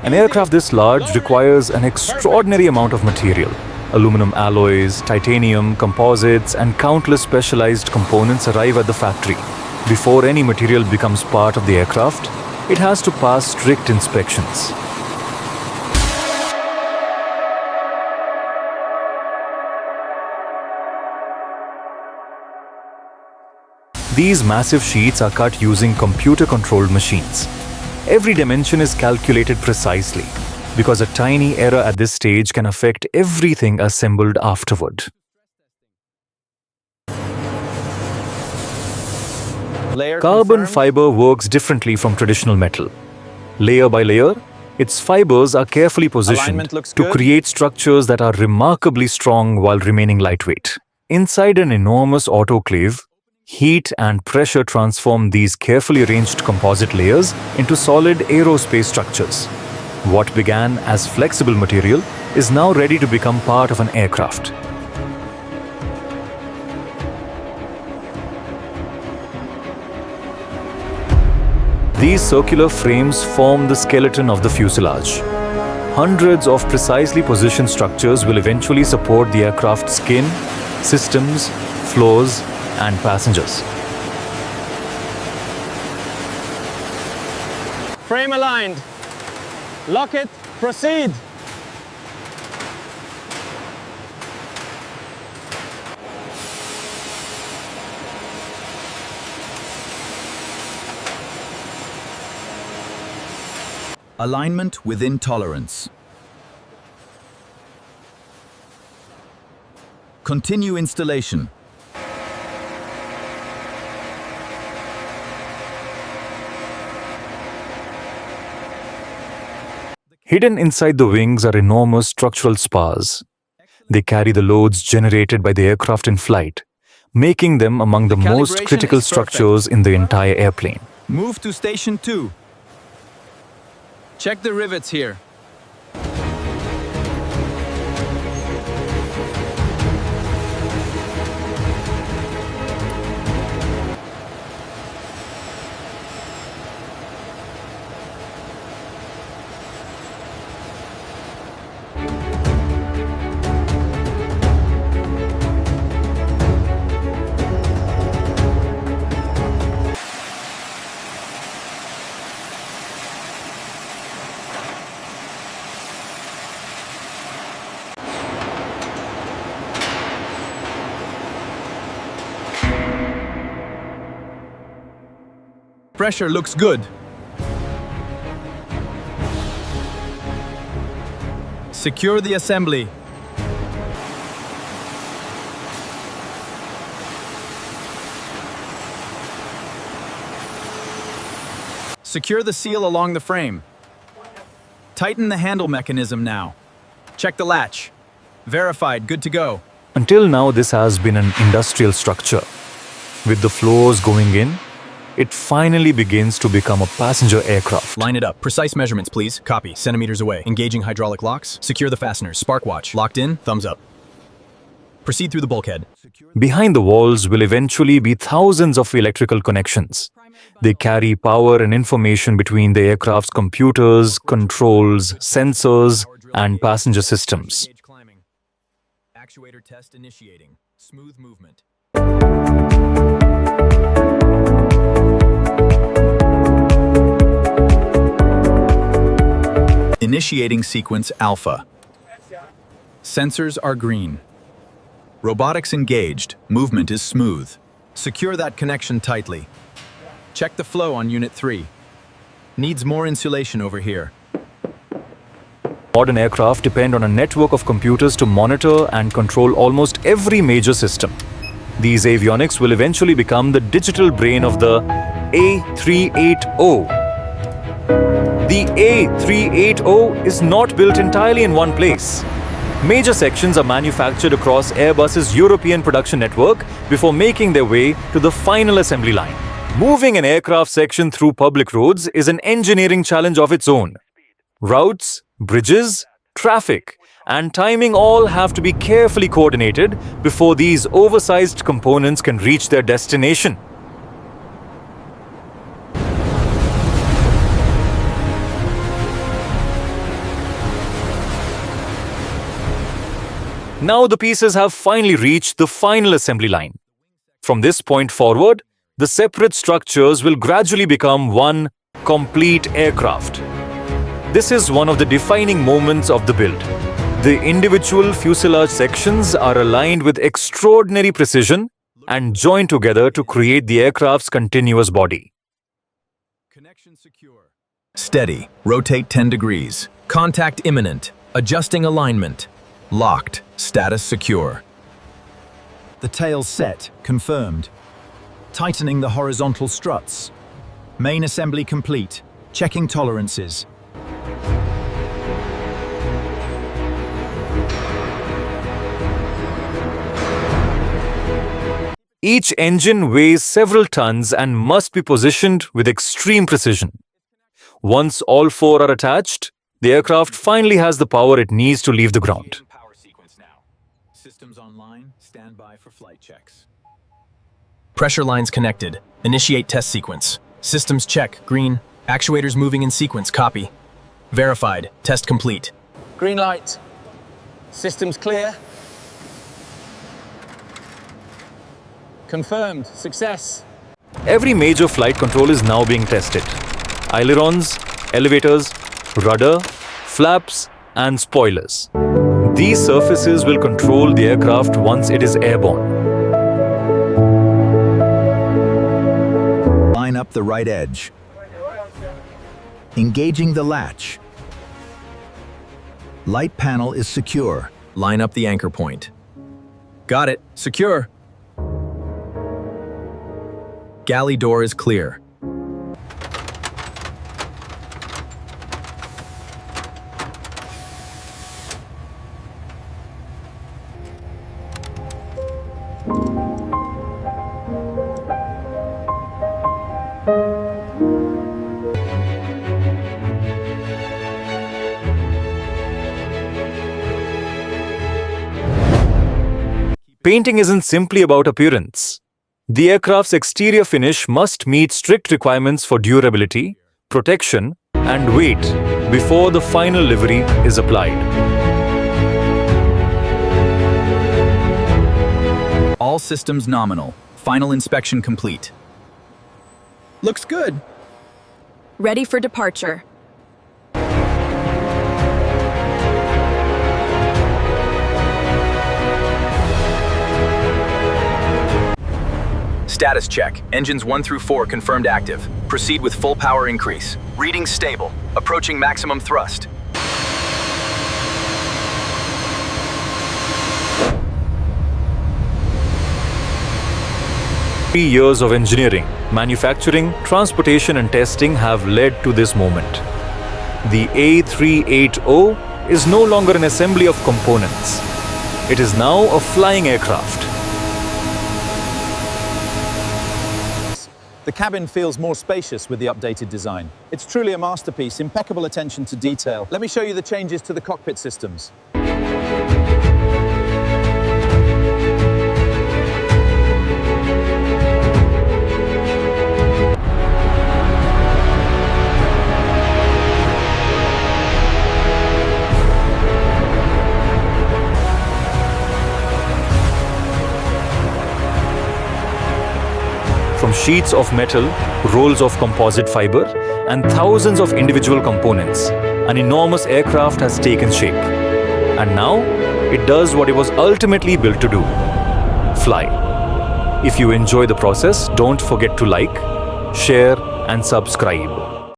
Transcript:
An aircraft this large requires an extraordinary amount of material. Aluminum alloys, titanium, composites, and countless specialized components arrive at the factory. Before any material becomes part of the aircraft, it has to pass strict inspections. These massive sheets are cut using computer-controlled machines. Every dimension is calculated precisely, because a tiny error at this stage can affect everything assembled afterward. Carbon fiber works differently from traditional metal. Layer by layer, its fibers are carefully positioned to create structures that are remarkably strong while remaining lightweight. Inside an enormous autoclave, heat and pressure transform these carefully arranged composite layers into solid aerospace structures. What began as flexible material is now ready to become part of an aircraft. These circular frames form the skeleton of the fuselage. Hundreds of precisely positioned structures will eventually support the aircraft's skin, systems, floors, and passengers. Frame aligned. Lock it. Proceed. Alignment within tolerance. Continue installation. Hidden inside the wings are enormous structural spars. They carry the loads generated by the aircraft in flight, making them among the most critical structures in the entire airplane. Move to station 2. Check the rivets here. Pressure looks good. Secure the assembly. Secure the seal along the frame. Tighten the handle mechanism now. Check the latch. Verified, good to go. Until now, this has been an industrial structure. With the floors going in, it finally begins to become a passenger aircraft. Line it up. Precise measurements, please. Copy. Centimeters away. Engaging hydraulic locks. Secure the fasteners. Spark watch. Locked in. Thumbs up. Proceed through the bulkhead. Behind the walls will eventually be thousands of electrical connections. They carry power and information between the aircraft's computers, controls, sensors, and passenger systems. Actuator test initiating. Smooth movement. Initiating sequence alpha. Sensors are green. Robotics engaged. Movement is smooth. Secure that connection tightly. Check the flow on Unit 3. Needs more insulation over here. Modern aircraft depend on a network of computers to monitor and control almost every major system. These avionics will eventually become the digital brain of the A380. The A380 is not built entirely in one place. Major sections are manufactured across Airbus's European production network before making their way to the final assembly line. Moving an aircraft section through public roads is an engineering challenge of its own. Routes, bridges, traffic, and timing all have to be carefully coordinated before these oversized components can reach their destination. Now the pieces have finally reached the final assembly line. From this point forward, the separate structures will gradually become one complete aircraft. This is one of the defining moments of the build. The individual fuselage sections are aligned with extraordinary precision and joined together to create the aircraft's continuous body. Connection secure. Steady. Rotate 10 degrees. Contact imminent. Adjusting alignment. Locked. Status secure. The tail set, confirmed. Tightening the horizontal struts. Main assembly complete. Checking tolerances. Each engine weighs several tons and must be positioned with extreme precision. Once all four are attached, the aircraft finally has the power it needs to leave the ground. Power sequence now. Systems online. Stand by for flight checks. Pressure lines connected. Initiate test sequence. Systems check. Green. Actuators moving in sequence. Copy. Verified. Test complete. Green light. Systems clear. Confirmed. Success. Every major flight control is now being tested. Ailerons, elevators, rudder, flaps, and spoilers. These surfaces will control the aircraft once it is airborne. Line up the right edge. Engaging the latch. Light panel is secure. Line up the anchor point. Got it. Secure. Galley door is clear. Painting isn't simply about appearance. The aircraft's exterior finish must meet strict requirements for durability, protection, and weight before the final livery is applied. All systems nominal. Final inspection complete. Looks good. Ready for departure. Status check. Engines 1 through 4 confirmed active. Proceed with full power increase. Reading stable. Approaching maximum thrust. 3 years of engineering, manufacturing, transportation and testing have led to this moment. The A380 is no longer an assembly of components. It is now a flying aircraft. The cabin feels more spacious with the updated design. It's truly a masterpiece, impeccable attention to detail. Let me show you the changes to the cockpit systems. From sheets of metal, rolls of composite fiber, and thousands of individual components, an enormous aircraft has taken shape. And now, it does what it was ultimately built to do: fly. If you enjoy the process, don't forget to like, share, and subscribe.